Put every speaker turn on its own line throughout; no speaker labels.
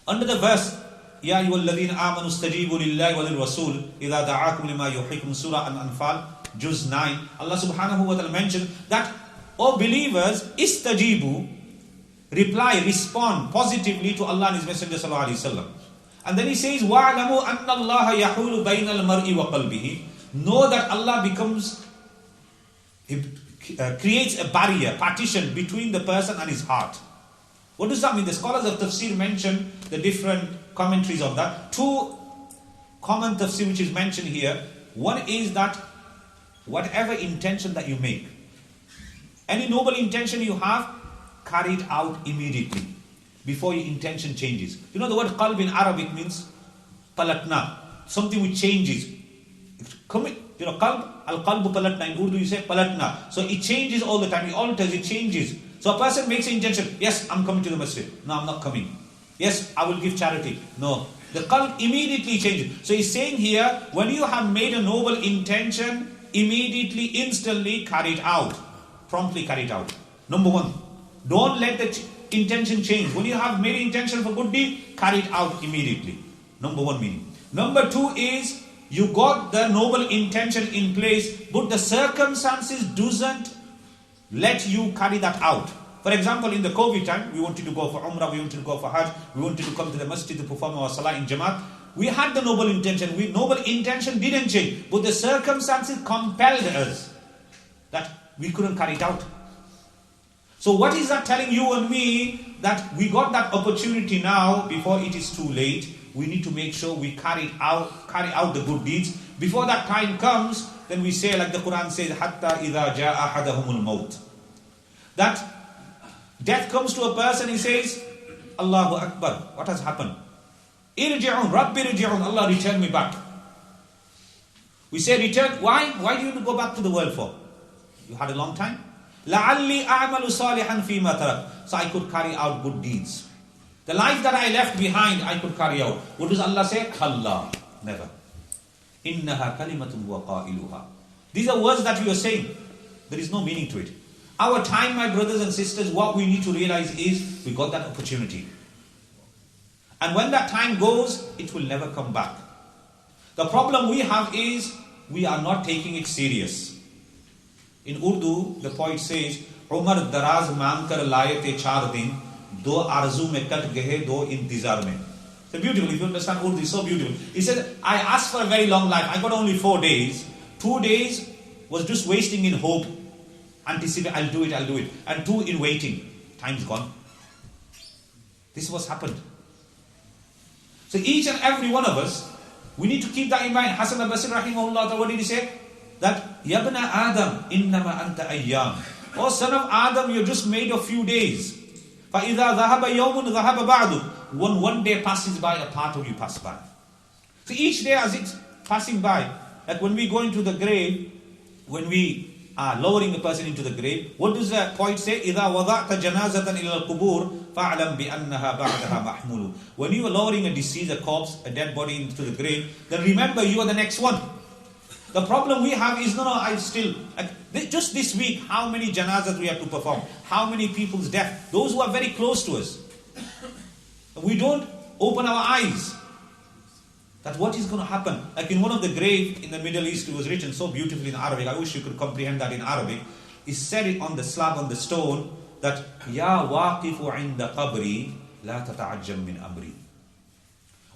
Under the verse, Ya ayyuhalladhina amanu istajibu lillahi wa lirrasul idha da'akum lima yuhyikum, Surah Al-Anfal, Juz 9, Allah subhanahu wa ta'ala mentioned that, O believers, istajibu, reply, respond positively to Allah and His Messenger sallallahu alaihi wasallam. And then He says, wa'alamu anna Allah yahulu bayna al-mar'i wa qalbihi. Know that Allah creates a barrier, partition between the person and his heart. What does that mean? The scholars of tafsir mention the different commentaries of that. Two common tafsir which is mentioned here. One is that whatever intention that you make, any noble intention you have, carry it out immediately before your intention changes. You know the word qalb in Arabic means palatna, something which changes. You know, qalb, al-qalbu palatna. In Urdu you say palatna. So it changes all the time, it alters, it changes. So a person makes an intention, yes, I'm coming to the masjid. No, I'm not coming. Yes, I will give charity. No. The qalb immediately changes. So he's saying here, when you have made a noble intention, immediately, instantly carry it out. Promptly carry it out. Number one, don't let the intention change. When you have made intention for good deed, carry it out immediately. Number one meaning. Number two is, you got the noble intention in place, but the circumstances doesn't let you carry that out. For example, in the COVID time, we wanted to go for Umrah, we wanted to go for Hajj, we wanted to come to the masjid to perform our salah in Jamaat. We had the noble intention. Noble intention didn't change, but the circumstances compelled us that we couldn't carry it out. So what is that telling you and me? That we got that opportunity now before it is too late. We need to make sure we carry out the good deeds. Before that time comes, then we say, like the Quran says, Hatta idha ja'a ahadahumul maut. That death comes to a person, he says, Allahu Akbar, what has happened? Irji'un, Rabbi irji'un, Allah return me back. We say return, why? Why do you go back to the world for? You had a long time? La'alli a'malu salihan fima tarak. So I could carry out good deeds. The life that I left behind, I could carry out. What does Allah say? Allah, never. Innaha kalimatun wa qailuha. These are words that we are saying. There is no meaning to it. Our time, my brothers and sisters, what we need to realize is we got that opportunity. And when that time goes, it will never come back. The problem we have is we are not taking it serious. In Urdu, the poet says, Umar daraz maankar laye te 4 din, do arzu mein kat gaye, do intizar mein. So beautiful, if you understand Urdu, it's so beautiful. He said, I asked for a very long life, I got only 4 days. 2 days was just wasting in hope. Anticipate, I'll do it. And 2 in waiting. Time's gone. This is what's happened. So each and every one of us, we need to keep that in mind. Hasan al-Basri rahimahullah, what did he say? That, Yabna Adam, innama anta ayyam. Oh son of Adam, you're just made of few days. فَإِذَا ذَهَبَ يَوْمٌ ذَهَبَ بَعْدُ. When one day passes by, a part of you pass by. So each day as it's passing by, like when we go into the grave, when we are lowering a person into the grave, what does the poet say? إِذَا وَضَعْتَ جَنَازَةً إِلَى الْقُبُورِ فَاعْلَمْ بِأَنَّهَا بَعْدَهَا مَحْمُولُ. When you are lowering a deceased, a corpse, a dead body into the grave, then remember you are the next one. The problem we have is, just this week, how many janazas we have to perform? How many people's death? Those who are very close to us. We don't open our eyes. That what is going to happen? Like in one of the graves in the Middle East, it was written so beautifully in Arabic. I wish you could comprehend that in Arabic. It said it on the slab, on the stone, that Ya waqifu inda qabri la tata'ajjam min amri.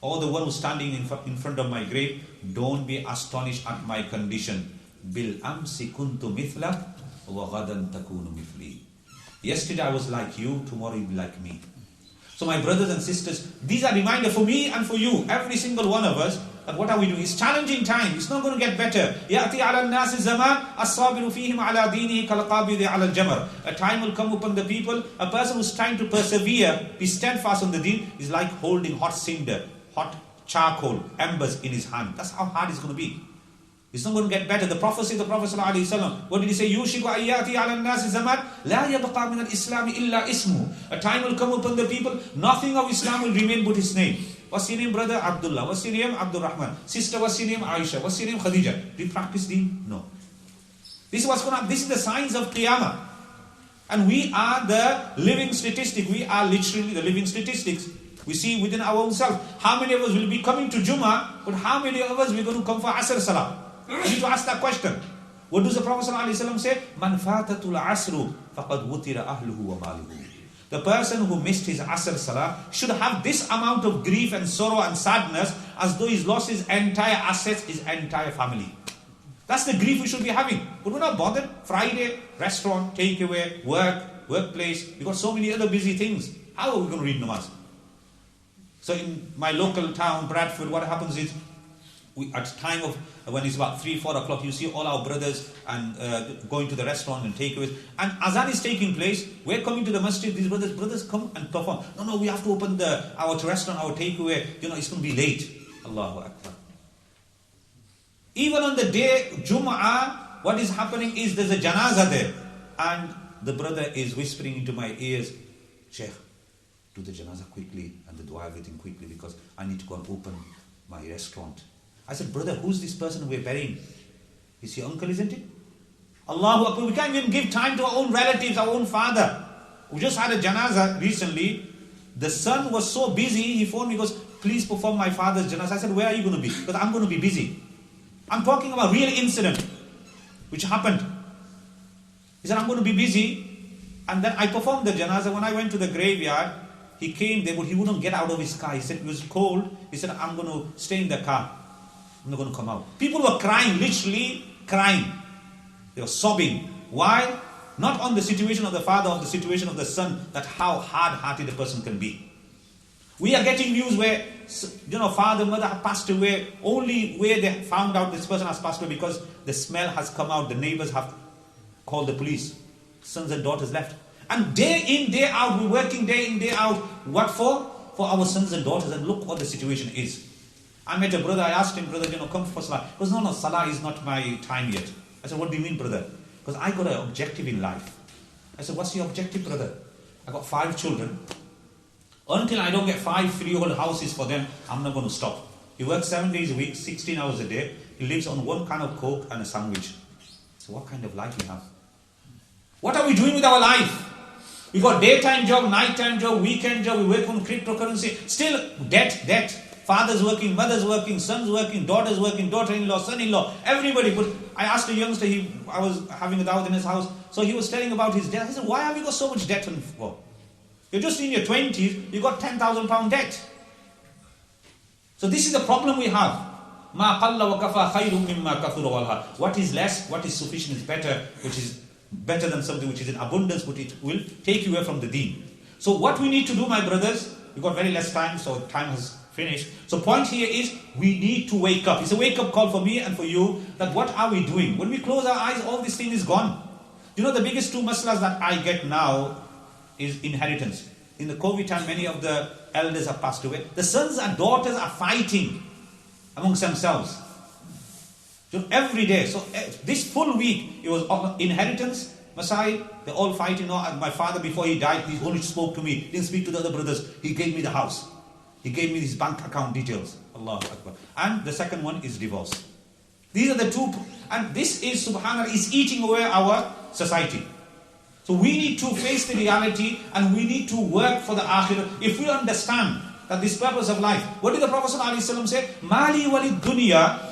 Or the one who's standing in front of my grave, don't be astonished at my condition. Bil amsi kuntu mithla wa ghadan takunu mithli. Yesterday I was like you, tomorrow you'll be like me. So my brothers and sisters, these are reminders for me and for you, every single one of us, that what are we doing? It's challenging time. It's not going to get better. يَأْتِي عَلَى النَّاسِ الزَّمَانِ الصَّابِرُ فِيهِمْ عَلَى دِينِهِ كَالْقَابِضِ عَلَى الْجَمَرِ. A time will come upon the people, a person who's trying to persevere, be steadfast on the deen, is like holding hot cinder, hot charcoal, embers in his hand. That's how hard it's going to be. It's not going to get better. The Prophet said, what did he say? يُوشِكُ أَيَّاتِي عَلَى النَّاسِ زَمَانِ لَا يَبْقَى مِنَ الْإِسْلَامِ إِلَّا إِسْمُهُ. A time will come upon the people, nothing of Islam will remain but his name. What's your name, brother? Abdullah. What's your name? Abdul Rahman. Sister, what's your name? Aisha. What's your name? Khadija. Do you practice deen? No. This is what's going to happen. This is the signs of Qiyamah. And we are the living statistic. We are literally the living statistics. We see within our own self. How many of us will be coming to Jummah, but how many of us will going to come for Asr Salah? We need to ask that question. What does the Prophet ﷺ say? Man fatatul asru faqad wutira ahluhu wa maluhu. The person who missed his Asr Salah should have this amount of grief and sorrow and sadness as though he's lost his entire assets, his entire family. That's the grief we should be having. But we're not bothered. Friday, restaurant, takeaway, workplace. We've got so many other busy things. How are we going to read namaz? So in my local town, Bradford, what happens is, at time of when it's about 3-4 o'clock, you see all our brothers and going to the restaurant and takeaways, and azan is taking place. We're coming to the masjid. These brothers come and perform. No, we have to open our restaurant, our takeaway. It's going to be late. Allahu Akbar. Even on the day Jum'ah, what is happening is there's a janazah there, and the brother is whispering into my ears, Sheikh, do the janazah quickly and the dua everything quickly because I need to go and open my restaurant. I said, brother, who's this person we're burying? Is your uncle, isn't it? Allahu Akbar. We can't even give time to our own relatives, our own father. We just had a janazah recently. The son was so busy, he phoned me, he goes, please perform my father's janazah. I said, where are you going to be? Because I'm going to be busy. I'm talking about a real incident which happened. He said, I'm going to be busy. And then I performed the janazah. When I went to the graveyard, he came there, but he wouldn't get out of his car. He said it was cold. He said, I'm going to stay in the car. I'm not going to come out. People were crying, literally crying. They were sobbing. Why? Not on the situation of the father, of the situation of the son, that how hard-hearted a person can be. We are getting news where, father, mother have passed away, only where they found out this person has passed away because the smell has come out, the neighbors have called the police. Sons and daughters left. And day in, day out, we're working day in, day out. What for? For our sons and daughters. And look what the situation is. I met a brother, I asked him, brother, come for Salah. He goes, no, Salah is not my time yet. I said, what do you mean, brother? Because I got an objective in life. I said, what's your objective, brother? I got 5 children. Until I don't get 5 freehold houses for them, I'm not going to stop. He works 7 days a week, 16 hours a day. He lives on 1 can of Coke and a sandwich. So what kind of life you have? What are we doing with our life? We got daytime job, nighttime job, weekend job, we work on cryptocurrency. Still debt. Father's working, mother's working, son's working, daughter's working, daughter-in-law, son-in-law, everybody. But I asked a youngster, I was having a dawah in his house, so he was telling about his debt. I said, why have you got so much debt for? You're just in your 20s, you got £10,000 debt. So this is the problem we have. What is less, what is sufficient is better, which is better than something which is in abundance, but it will take you away from the deen. So what we need to do, my brothers, we've got very less time, so time has finished. So point here is, we need to wake up. It's a wake-up call for me and for you, that what are we doing? When we close our eyes, all this thing is gone. The biggest 2 masalas that I get now is inheritance. In the COVID time, many of the elders have passed away. The sons and daughters are fighting amongst themselves. Every day. So this full week, it was inheritance, Masai, they're all fighting. My father, before he died, he only spoke to me, didn't speak to the other brothers. He gave me the house. He gave me his bank account details. Allahu Akbar. And the second one is divorce. These are the 2. And this is, subhanAllah, is eating away our society. So we need to face the reality and we need to work for the akhirah. If we understand that this purpose of life, what did the Prophet ﷺ say? Mali walid dunya.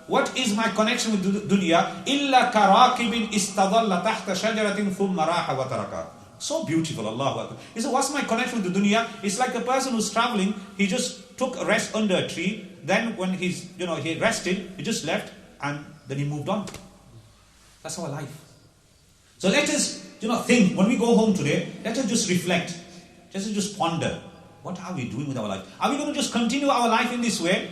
What is my connection with dunya? Illa karakibin istadalla tahta shajaratin thumma raha wa taraka. So beautiful, Allahu Akbar. He said, what's my connection with the dunya? It's like a person who's traveling, he just took a rest under a tree, then when he rested, he just left and then he moved on. That's our life. So let us, think, when we go home today, let us just reflect. Let us just ponder. What are we doing with our life? Are we going to just continue our life in this way?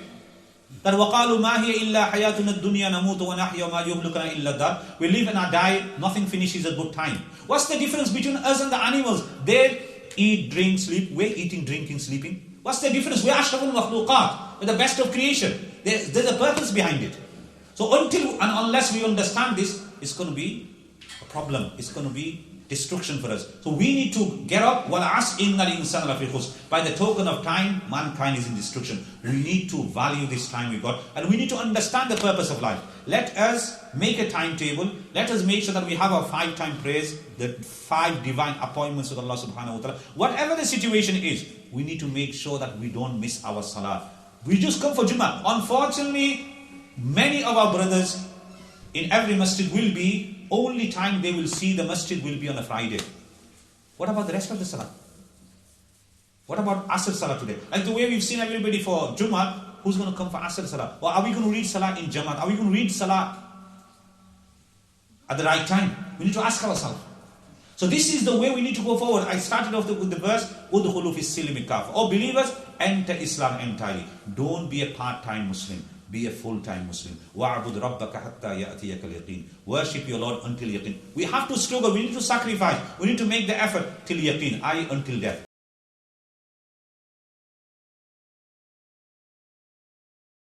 That وَقَالُوا مَا هِيَ إِلَّا حَيَاتُنَا الدُّنْيَا نَمُوتُ وَنَحْيَا وَمَا يُهْلِكُنَا إِلَّا الدَّهْرُ. We live and die, nothing finishes at good time. What's the difference between us and the animals? They eat, drink, sleep. We're eating, drinking, sleeping. What's the difference? We're ashraful makhluqat. We're the best of creation. There's a purpose behind it. So until and unless we understand this, it's going to be a problem. It's going to be destruction for us. So we need to get up. By the token of time, mankind is in destruction. We need to value this time we got, and we need to understand the purpose of life. Let us make a timetable. Let us make sure that we have our 5-time prayers, the 5 divine appointments with Allah subhanahu wa ta'ala. Whatever the situation is, we need to make sure that we don't miss our salah. We just come for Jummah. Unfortunately, many of our brothers in every masjid will be, only time they will see the masjid will be on a Friday. What about the rest of the salah? What about Asr salah today? Like the way we've seen everybody for Jummah, who's going to come for Asr salah? Or are we going to read salah in Jamaat? Are we going to read salah at the right time? We need to ask ourselves. So this is the way we need to go forward. I started off with the verse, Udkhulu fis silmi kafa. Oh believers, enter Islam entirely. Don't be a part-time Muslim. Be a full-time Muslim. وَعْبُدْ رَبَّكَ حَتَّى يَأْتِيَكَ الْيَقِينَ. Worship your Lord until yaqeen. We have to struggle. We need to sacrifice. We need to make the effort till yaqeen. Until death.